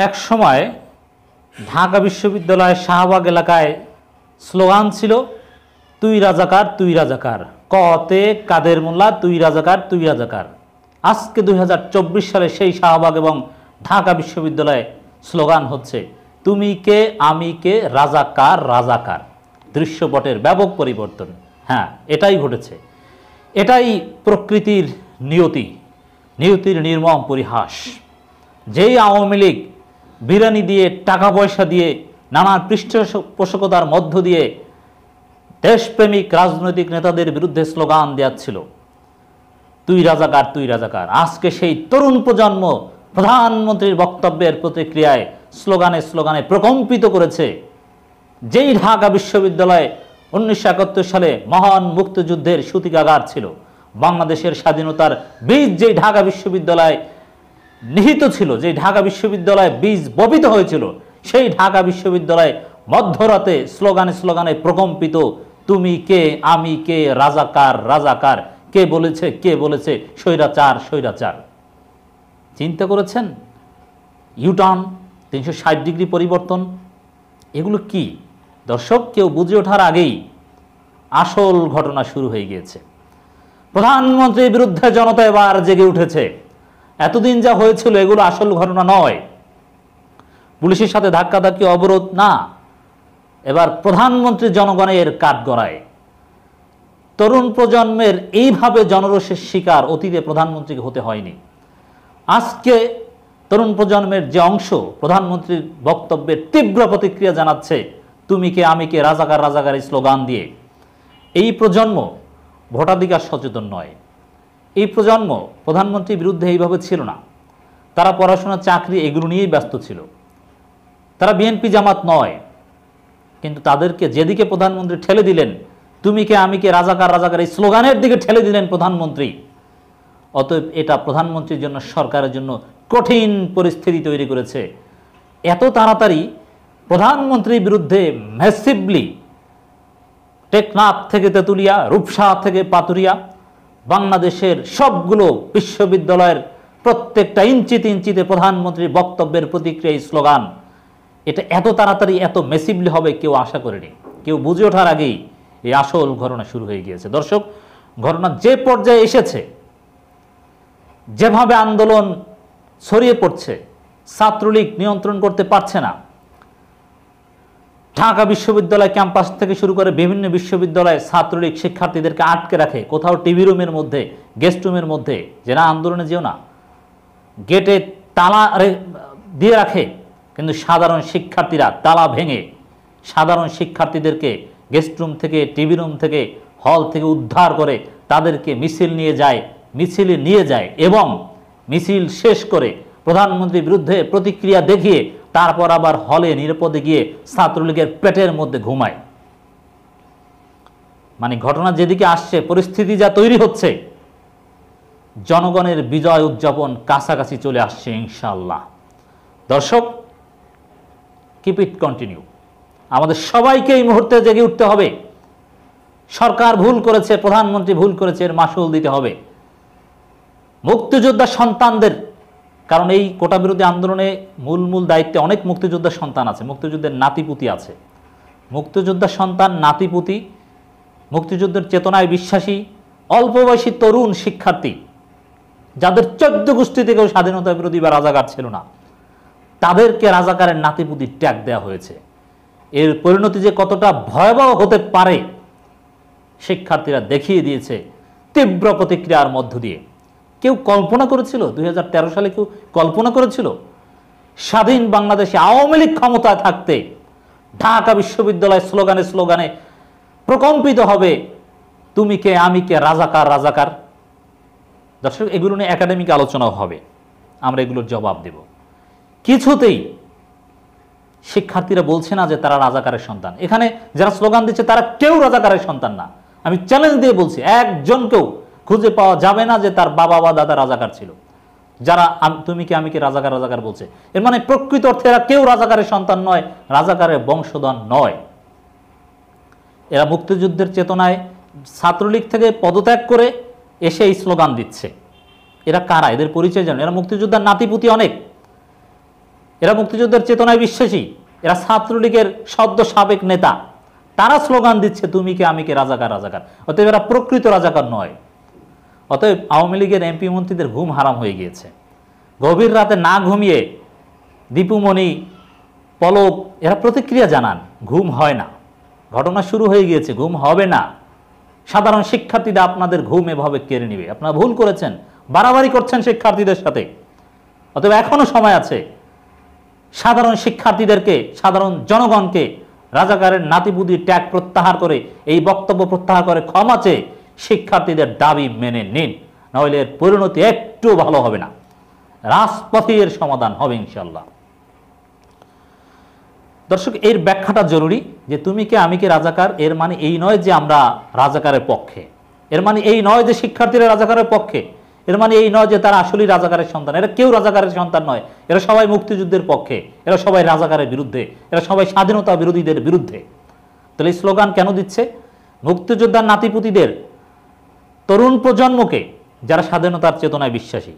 এক সময় ঢাকা বিশ্ববিদ্যালয়ের শাহবাগ এলাকায় স্লোগান ছিল, তুই রাজাকার তুই রাজাকার, কতে কাদের মোল্লা তুই রাজাকার তুই রাজাকার। আজকে 2024 সালে সেই শাহবাগ এবং ঢাকা বিশ্ববিদ্যালয়ে স্লোগান হচ্ছে, তুমি কে আমি কে রাজাকার রাজাকার। দৃশ্যপটের ব্যাপক পরিবর্তন। হ্যাঁ, এটাই ঘটেছে। এটাই প্রকৃতির নিয়তির নির্মম পরিহাস। যেই আওয়ামী লীগ বিরানি দিয়ে, টাকা পয়সা দিয়ে, নানান পৃষ্ঠপোষকতার মধ্য দিয়ে দেশপ্রেমিক রাজনৈতিক নেতাদের বিরুদ্ধে স্লোগান দেওয়াচ্ছিল, তুই রাজাকার তুই রাজাকার, আজকে সেই তরুণ প্রজন্ম প্রধানমন্ত্রীর বক্তব্যের প্রতিক্রিয়ায় স্লোগানে স্লোগানে প্রকম্পিত করেছে। যেই ঢাকা বিশ্ববিদ্যালয়ে 1971 সালে মহান মুক্তিযুদ্ধের সূতিকাগার ছিল, বাংলাদেশের স্বাধীনতার বীজ যেই ঢাকা বিশ্ববিদ্যালয়ে নিহিত ছিল, যে ঢাকা বিশ্ববিদ্যালয়ে বীজ বপিত হয়েছিল, সেই ঢাকা বিশ্ববিদ্যালয়ে মধ্যরাতে স্লোগানে স্লোগানে প্রকম্পিত, তুমি কে আমি কে রাজাকার রাজাকার। কে বলেছে স্বৈরাচার স্বৈরাচার। চিন্তা করেছেন? ইউটার্ন, 360 ডিগ্রি পরিবর্তন, এগুলো কি দর্শক? কেউ বুঝে ওঠার আগেই আসল ঘটনা শুরু হয়ে গিয়েছে। প্রধানমন্ত্রীর বিরুদ্ধে জনতা এবার জেগে উঠেছে। এতদিন যা হয়েছিল এগুলো আসল ঘটনা নয়, পুলিশের সাথে ধাক্কাধাক্কি, অবরোধ না। এবার প্রধানমন্ত্রী জনগণের কাঠগড়ায়। তরুণ প্রজন্মের এইভাবে জনরোষের শিকার অতীতে প্রধানমন্ত্রীকে হতে হয়নি। আজকে তরুণ প্রজন্মের যে অংশ প্রধানমন্ত্রীর বক্তব্যের তীব্র প্রতিক্রিয়া জানাচ্ছে, তুমি কে আমি কে রাজাকার রাজাকার এই স্লোগান দিয়ে। এই প্রজন্ম ভোটাধিকার সচেতন নয়। এই প্রজন্ম প্রধানমন্ত্রীর বিরুদ্ধে এইভাবে ছিল না। তারা পড়াশোনা, চাকরি এগুলো নিয়েই ব্যস্ত ছিল। তারা বিএনপি জামাত নয়। কিন্তু তাদেরকে যেদিকে প্রধানমন্ত্রী ঠেলে দিলেন, তুমি কে আমি কে রাজাকার রাজাকার এই স্লোগানের দিকে ঠেলে দিলেন প্রধানমন্ত্রী। অতএব এটা প্রধানমন্ত্রীর জন্য, সরকারের জন্য কঠিন পরিস্থিতি তৈরি করেছে। এত তাড়াতাড়ি প্রধানমন্ত্রীর বিরুদ্ধে ম্যাসিভলি টেকনাফ থেকে তেঁতুলিয়া, রূপসা থেকে পাতুরিয়া, বাংলাদেশের সবগুলো বিশ্ববিদ্যালয়ের প্রত্যেকটা ইঞ্চিতে প্রধানমন্ত্রীর বক্তব্যের প্রতিক্রিয়া এই স্লোগান, এটা এত তাড়াতাড়ি এত ম্যাসিভলি হবে কেউ আশা করেনি। কেউ বুঝে ওঠার আগেই এই আসল ঘটনা শুরু হয়ে গিয়েছে। দর্শক, ঘটনা যে পর্যায়ে এসেছে, যেভাবে আন্দোলন ছড়িয়ে পড়ছে, ছাত্রলীগ নিয়ন্ত্রণ করতে পারছে না। ঢাকা বিশ্ববিদ্যালয় ক্যাম্পাস থেকে শুরু করে বিভিন্ন বিশ্ববিদ্যালয়ে ছাত্রলীগ শিক্ষার্থীদেরকে আটকে রাখে, কোথাও টিভি রুমের মধ্যে, গেস্ট রুমের মধ্যে, যে না আন্দোলনে যেও না, গেটে তালা দিয়ে রাখে। কিন্তু সাধারণ শিক্ষার্থীরা তালা ভেঙে সাধারণ শিক্ষার্থীদেরকে গেস্ট রুম থেকে, টিভি রুম থেকে, হল থেকে উদ্ধার করে তাদেরকে মিছিলে নিয়ে যায় এবং মিছিল শেষ করে প্রধানমন্ত্রীর বিরুদ্ধে প্রতিক্রিয়া দেখিয়ে তারপর আবার হলে নিরাপদে গিয়ে ছাত্রলীগের পেটের মধ্যে ঘুমায়। মানে ঘটনা যেদিকে আসছে, পরিস্থিতি যা তৈরি হচ্ছে, জনগণের বিজয় উদযাপন কাছাকাছি চলে আসছে ইনশাআল্লাহ। দর্শক, কিপ ইট কন্টিনিউ। আমাদের সবাইকে এই মুহূর্তে জেগে উঠতে হবে। সরকার ভুল করেছে, প্রধানমন্ত্রী ভুল করেছে, এর মাসুল দিতে হবে মুক্তিযোদ্ধা সন্তানদের। কারণ এই কোটা বিরোধী আন্দোলনে মূল দায়িত্বে অনেক মুক্তিযোদ্ধার সন্তান আছে, মুক্তিযুদ্ধের নাতিপুতি আছে। মুক্তিযোদ্ধার সন্তান, নাতিপুতি, মুক্তিযুদ্ধের চেতনায় বিশ্বাসী অল্প বয়সী তরুণ শিক্ষার্থী, যাদের 14 গোষ্ঠী থেকেও স্বাধীনতা বিরোধী বা রাজাকার ছিল না, তাদেরকে রাজাকারের নাতিপুতি ট্যাগ দেওয়া হয়েছে। এর পরিণতি যে কতটা ভয়াবহ হতে পারে শিক্ষার্থীরা দেখিয়ে দিয়েছে তীব্র প্রতিক্রিয়ার মধ্য দিয়ে। কেউ কল্পনা করেছিল 2013 সালে? কেউ কল্পনা করেছিল স্বাধীন বাংলাদেশে আওয়ামী লীগ ক্ষমতায় থাকতে ঢাকা বিশ্ববিদ্যালয় স্লোগানে স্লোগানে প্রকম্পিত হবে, তুমি কে আমি কে রাজাকার রাজাকার? দর্শক, এগুলো নিয়ে একাডেমিক আলোচনাও হবে, আমরা এগুলোর জবাব দেব। কিছুতেই শিক্ষার্থীরা বলছে না যে তারা রাজাকারের সন্তান। এখানে যারা স্লোগান দিচ্ছে তারা কেউ রাজাকারের সন্তান না। আমি চ্যালেঞ্জ দিয়ে বলছি, একজনকেও খুঁজে পাওয়া যাবে না যে তার বাবা বা দাদা রাজাকার ছিল। যারা তুমি কি আমি কি রাজাকার রাজাকার বলছে, এর মানে প্রকৃত অর্থে এরা কেউ রাজাকারের সন্তান নয়, রাজাকারের বংশধর নয়। এরা মুক্তিযুদ্ধের চেতনায় ছাত্রলীগ থেকে পদত্যাগ করে এসে এই স্লোগান দিচ্ছে। এরা কারা? এদের পরিচয় জানেন? এরা মুক্তিযোদ্ধার নাতিপুতি অনেক। এরা মুক্তিযুদ্ধের চেতনায় বিশ্বাসী, এরা ছাত্রলীগের সদ্য সাবেক নেতা, তারা স্লোগান দিচ্ছে তুমি কে আমি কে, রাজাকার রাজাকার। অতএব এরা প্রকৃত রাজাকার নয়। অতএব আওয়ামী লীগের এমপি মন্ত্রীদের ঘুম হারাম হয়ে গিয়েছে। গভীর রাতে না ঘুমিয়ে দীপুমণি, পলক এরা প্রতিক্রিয়া জানান, ঘুম হয় না। ঘটনা শুরু হয়ে গিয়েছে, ঘুম হবে না। সাধারণ শিক্ষার্থীরা আপনাদের ঘুম এভাবে কেড়ে নেবে। আপনারা ভুল করেছেন, বাড়াবাড়ি করছেন শিক্ষার্থীদের সাথে। অতএব এখনো সময় আছে সাধারণ শিক্ষার্থীদেরকে, সাধারণ জনগণকে রাজাকারের নাতিপুতির ট্যাগ প্রত্যাহার করে, এই বক্তব্য প্রত্যাহার করে ক্ষমা চেয়ে শিক্ষার্থীদের দাবি মেনে নিন, নইলে এর পরিণতি একটু ভালো হবে না। রাজপথে এর সমাধান হবে ইনশাল্লাহ। দর্শক, এর ব্যাখ্যাটা জরুরি যে তুমি কে আমি কে রাজাকার, এর মানে এই নয় যে আমরা রাজাকারের পক্ষে, এর মানে এই নয় যে শিক্ষার্থীরা রাজাকারের পক্ষে, এর মানে এই নয় যে তারা আসলেই রাজাকারের সন্তান। এরা কেউ রাজাকারের সন্তান নয়, এরা সবাই মুক্তিযুদ্ধের পক্ষে, এরা সবাই রাজাকারের বিরুদ্ধে, এরা সবাই স্বাধীনতা বিরোধীদের বিরুদ্ধে। তাহলে এই স্লোগান কেন দিচ্ছে? মুক্তিযোদ্ধার নাতিপুতিদের, তরুণ প্রজন্মকে, যারা স্বাধীনতার চেতনায় বিশ্বাসী,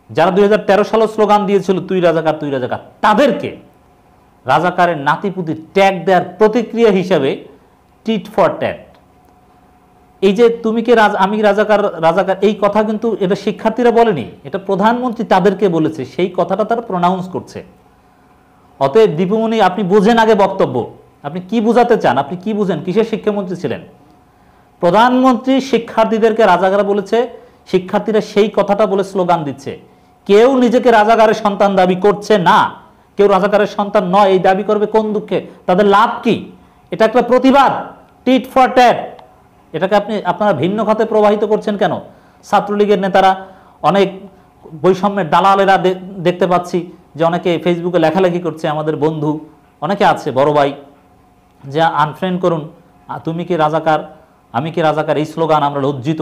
যারা 2013 সালে স্লোগান দিয়েছিল তুই রাজাকার তুই রাজাকার, তাদেরকে রাজাকারের নাতিপুতির ট্যাগ দেওয়ার প্রতিক্রিয়া হিসাবে টিট ফর ট্যাট। এই যে তুমি কে আমি রাজাকার রাজাকার, এই কথা কিন্তু এটা শিক্ষার্থীরা বলেনি, এটা প্রধানমন্ত্রী তাদেরকে বলেছে, সেই কথাটা তারা প্রোনাউন্স করছে। অতএব দীপুমণি, আপনি বুঝেন আগে বক্তব্য, আপনি কি বুঝাতে চান, আপনি কি বুঝেন, কিসের শিক্ষামন্ত্রী ছিলেন? প্রধানমন্ত্রী শিক্ষার্থীদেরকে রাজাকার বলেছে, শিক্ষার্থীরা সেই কথাটা বলে স্লোগান দিচ্ছে। কেউ নিজেকে রাজাকারের সন্তান দাবি করছে না, কেউ রাজাকারের সন্তান নয়। এই দাবি করবে কোন দুঃখে? তাদের লাভ কি? এটা একটা প্রতিবাদ, টিট ফর ট্যাট। এটাকে আপনারা ভিন্ন খাতে প্রবাহিত করছেন কেন? ছাত্রলীগের নেতারা, অনেক বৈষম্যের দালালেরা দেখতে পাচ্ছি যে অনেকে ফেসবুকে লেখালেখি করছে, আমাদের বন্ধু অনেকে আছে, বড় ভাই, যে আনফ্রেন্ড করুন, তুমি কি রাজাকার আমি কি রাজাকার, এই স্লোগান আমরা লজ্জিত।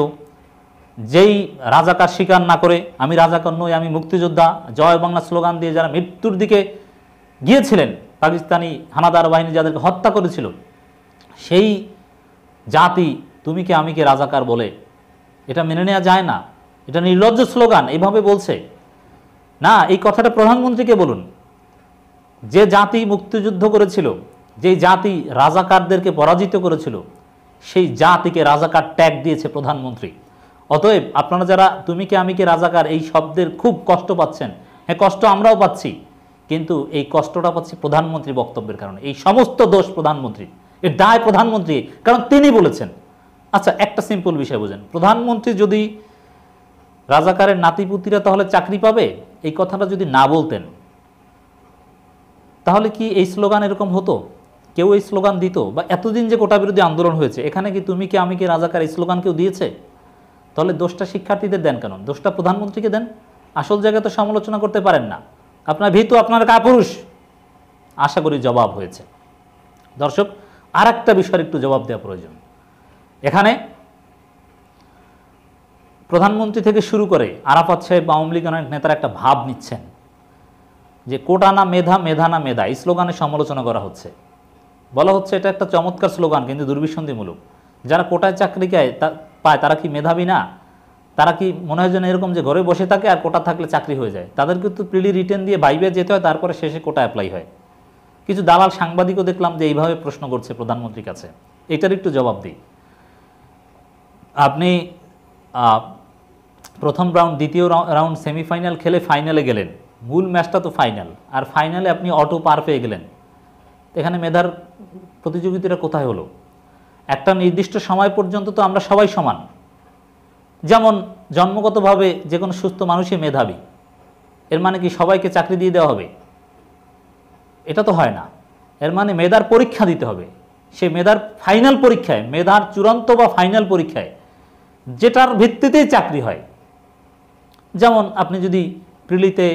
যেই রাজাকার স্বীকার না করে আমি রাজাকার নই আমি মুক্তিযোদ্ধা, জয় বাংলা স্লোগান দিয়ে যারা মৃত্যুর দিকে গিয়েছিলেন, পাকিস্তানি হানাদার বাহিনী যাদেরকে হত্যা করেছিল, সেই জাতি তুমি কে আমি কে রাজাকার বলে, এটা মেনে নেওয়া যায় না। এটা নির্লজ্জ স্লোগান, এইভাবে বলছে না। এই কথাটা প্রধানমন্ত্রীকে বলুন। যে জাতি মুক্তিযুদ্ধ করেছিল, যে জাতি রাজাকারদেরকে পরাজিত করেছিল, সেই জাতিকে রাজাকার ট্যাগ দিয়েছে প্রধানমন্ত্রী। অতএব আপনারা যারা তুমি কে আমি কে রাজাকার এই শব্দের খুব কষ্ট পাচ্ছেন, হ্যাঁ কষ্ট আমরাও পাচ্ছি, কিন্তু এই কষ্টটা পাচ্ছি প্রধানমন্ত্রী বক্তব্যের কারণে। এই সমস্ত দোষ প্রধানমন্ত্রী, এর দায় প্রধানমন্ত্রী, কারণ তিনি বলেছেন। আচ্ছা, একটা সিম্পল বিষয় বোঝেন, প্রধানমন্ত্রী যদি রাজাকারের নাতিপুতিরা তাহলে চাকরি পাবে এই কথাটা যদি না বলতেন, তাহলে কি এই স্লোগান এরকম হতো? কেউ এই স্লোগান দিত? বা এতদিন যে কোটা বিরোধী আন্দোলন হয়েছে, এখানে কি তুমি কি আমি কি রাজাকার এই স্লোগান কেউ দিয়েছে? তাহলে দোষটা শিক্ষার্থীদের দেন কেন? দোষটা প্রধানমন্ত্রীকে দেন। আসল জায়গায় তো সমালোচনা করতে পারেন না, আপনার ভীতু, আপনার কাপুরুষ। আশা করি জবাব হয়েছে। দর্শক, আর একটা বিষয়ের একটু জবাব দেওয়া প্রয়োজন। এখানে প্রধানমন্ত্রী থেকে শুরু করে আরাফাত সাহেব, আওয়ামী লীগের অনেক নেতারা একটা ভাব নিচ্ছেন যে কোটা না মেধা, মেধা না মেধা, এই স্লোগানের সমালোচনা করা হচ্ছে। বলা হচ্ছে এটা একটা চমৎকার স্লোগান, কিন্তু দুর্বিসন্ধিমূলক। যারা কোটায় চাকরি পায় তারা কি মেধাবী না? তারা কি মনে হয় যেন এরকম যে ঘরে বসে থাকে আর কোটা থাকলে চাকরি হয়ে যায়? তাদেরকে তো প্রিলি রিটেন দিয়ে ভাইবে যেতে হয়, তারপরে শেষে কোটা অ্যাপ্লাই হয়। কিছু দালাল সাংবাদিকও দেখলাম যে এইভাবে প্রশ্ন করছে প্রধানমন্ত্রীর কাছে। এটার একটু জবাব দিই। আপনি প্রথম রাউন্ড, দ্বিতীয় রাউন্ড সেমিফাইনাল খেলে ফাইনালে গেলেন, মূল ম্যাচটা তো ফাইনাল, আর ফাইনালে আপনি অটো পার পেয়ে গেলেন। এখানে মেধার প্রতিযোগিতাটা কোথায় হলো? একটা নির্দিষ্ট সময় পর্যন্ত তো আমরা সবাই সমান। যেমন জন্মগতভাবে যে কোনো সুস্থ মানুষই মেধাবী, এর মানে কি সবাইকে চাকরি দিয়ে দেওয়া হবে? এটা তো হয় না। এর মানে মেধার পরীক্ষা দিতে হবে। সে মেধার ফাইনাল পরীক্ষায়, মেধার চূড়ান্ত বা ফাইনাল পরীক্ষায় যেটার ভিত্তিতেই চাকরি হয়। যেমন আপনি যদি প্রিলিতে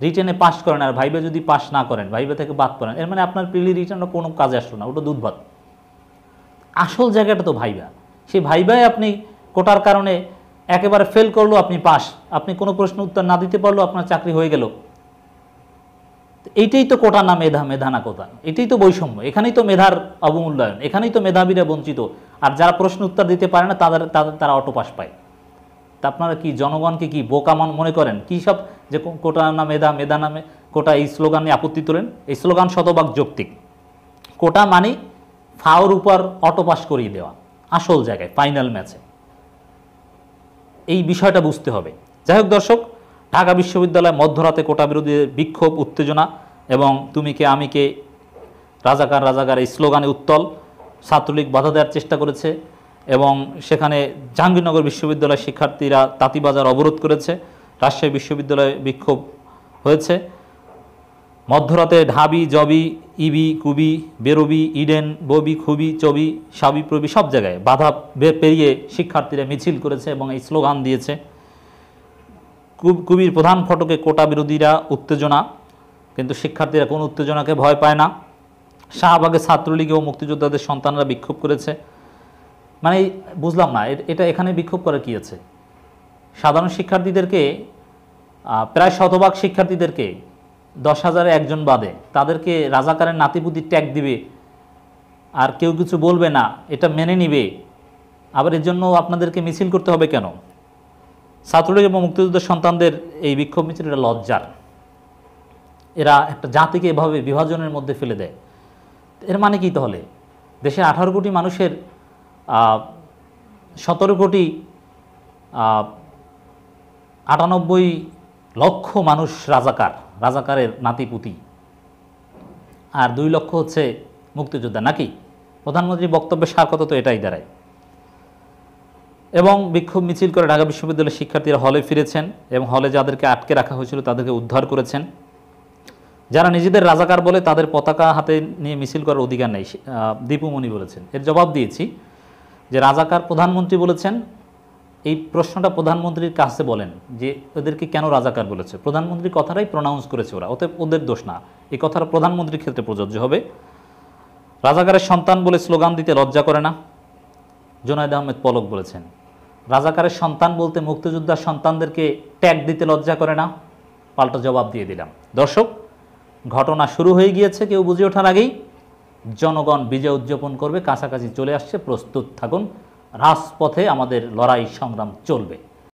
রিটেনে পাস করেন আর ভাইবে যদি পাস না করেন, ভাইবে থেকে বাদ করেন, এর মানে আপনার প্রিলি রিটেনটা কোনো কাজে আসলো না, ওটা দুধ ভাত। আসল জায়গাটা তো ভাইবা। সেই ভাইবায় আপনি কোটার কারণে একেবারে ফেল করলো, আপনি পাস, আপনি কোনো প্রশ্ন উত্তর না দিতে পারলো, আপনার চাকরি হয়ে গেল। এইটাই তো কোটা না মেধা, মেধা না কোটা, এটাই তো বৈষম্য। এখানেই তো মেধার অবমূল্যায়ন, এখানেই তো মেধাবীরা বঞ্চিত। আর যারা প্রশ্ন উত্তর দিতে পারে না তারা অটো পাস পায়। তা আপনারা কি জনগণকে কি বোকা মনে করেন? কি সব যে কোটা না মেধা, মেধা না কোটা এই স্লোগানে আপত্তি তোলেন। এই স্লোগান শতভাগ যৌক্তিক। কোটা মানে ফাওর উপর অটো পাস করিয়ে দেওয়া, আসল জায়গায় ফাইনাল ম্যাচে। এই বিষয়টা বুঝতে হবে। যাই হোক দর্শক, ঢাকা বিশ্ববিদ্যালয়ে মধ্যরাতে কোটা বিরোধী বিক্ষোভ, উত্তেজনা এবং তুমি কে আমি কে, রাজাকার রাজাকার এই স্লোগানে উত্তল। ছাত্রলীগ বাধা দেওয়ার চেষ্টা করেছে এবং সেখানে জাহাঙ্গীরনগর বিশ্ববিদ্যালয়ের শিক্ষার্থীরা তাঁতিবাজার অবরোধ করেছে। রাজশাহী বিশ্ববিদ্যালয়ে বিক্ষোভ হয়েছে। মধ্যরাতে ঢাবি, জবি, ইবি, কুবি, বেরবি, ইডেন, ববি, খুবি, চবি, সাবি, প্রবি সব জায়গায় বাধা পেরিয়ে শিক্ষার্থীরা মিছিল করেছে এবং এই স্লোগান দিয়েছে। কুবির প্রধান ফটকে কোটা বিরোধীরা উত্তেজনা, কিন্তু শিক্ষার্থীরা কোনো উত্তেজনাকে ভয় পায় না। শাহবাগে ছাত্রলীগ ও মুক্তিযোদ্ধাদের সন্তানরা বিক্ষোভ করেছে। মানে বুঝলাম না এটা এখানে বিক্ষোভ করার কী আছে? সাধারণ শিক্ষার্থীদেরকে প্রায় শতভাগ শিক্ষার্থীদেরকে 10,000-এ একজন বাদে তাদেরকে রাজাকারের নাতিপুতি ট্যাগ দিবে আর কেউ কিছু বলবে না, এটা মেনে নিবে। আবার এর জন্য আপনাদেরকে মিছিল করতে হবে কেন? ছাত্রলীগ এবং মুক্তিযুদ্ধের সন্তানদের এই বিক্ষোভ মিছিল এটা লজ্জার। এরা একটা জাতিকে এভাবে বিভাজনের মধ্যে ফেলে দেয়। এর মানে কি তাহলে? দেশের 18 কোটি মানুষের 17 কোটি 98 লক্ষ মানুষ রাজাকারের নাতিপুতি, আর 2 লক্ষ হচ্ছে মুক্তিযোদ্ধা নাকি? প্রধানমন্ত্রীর বক্তব্যে সার কথা তো এটাই দাঁড়ায়। এবং বিক্ষোভ মিছিল করে ঢাকা বিশ্ববিদ্যালয়ের শিক্ষার্থীরা হলে ফিরেছেন এবং হলে যাদেরকে আটকে রাখা হয়েছিল তাদেরকে উদ্ধার করেছেন। যারা নিজেদের রাজাকার বলে তাদের পতাকা হাতে নিয়ে মিছিল করার অধিকার নেই, দীপুমণি বলেছেন। এর জবাব দিয়েছি যে রাজাকার প্রধানমন্ত্রী বলেছেন। এই প্রশ্নটা প্রধানমন্ত্রীর কাছে বলেন যে ওদেরকে কেন রাজাকার বলেছে। প্রধানমন্ত্রীর কথাটাই প্রনাউন্স করেছে ওরা, অতএব ওদের দোষ না। এই কথাটা প্রধানমন্ত্রীর ক্ষেত্রে প্রযোজ্য হবে। রাজাকারের সন্তান বলে স্লোগান দিতে লজ্জা করে না, জুনায়েদ আহমেদ পলক বলেছেন। রাজাকারের সন্তান বলতে মুক্তিযোদ্ধার সন্তানদেরকে ট্যাগ দিতে লজ্জা করে না, পাল্টা জবাব দিয়ে দিলাম। দর্শক, ঘটনা শুরু হয়ে গিয়েছে, কেউ বুঝে ওঠার আগেই জনগণ বিজয় উদযাপন করবে, কাছাকাছি চলে আসছে, প্রস্তুত থাকুন। রাজপথে আমাদের লড়াই সংগ্রাম চলবে।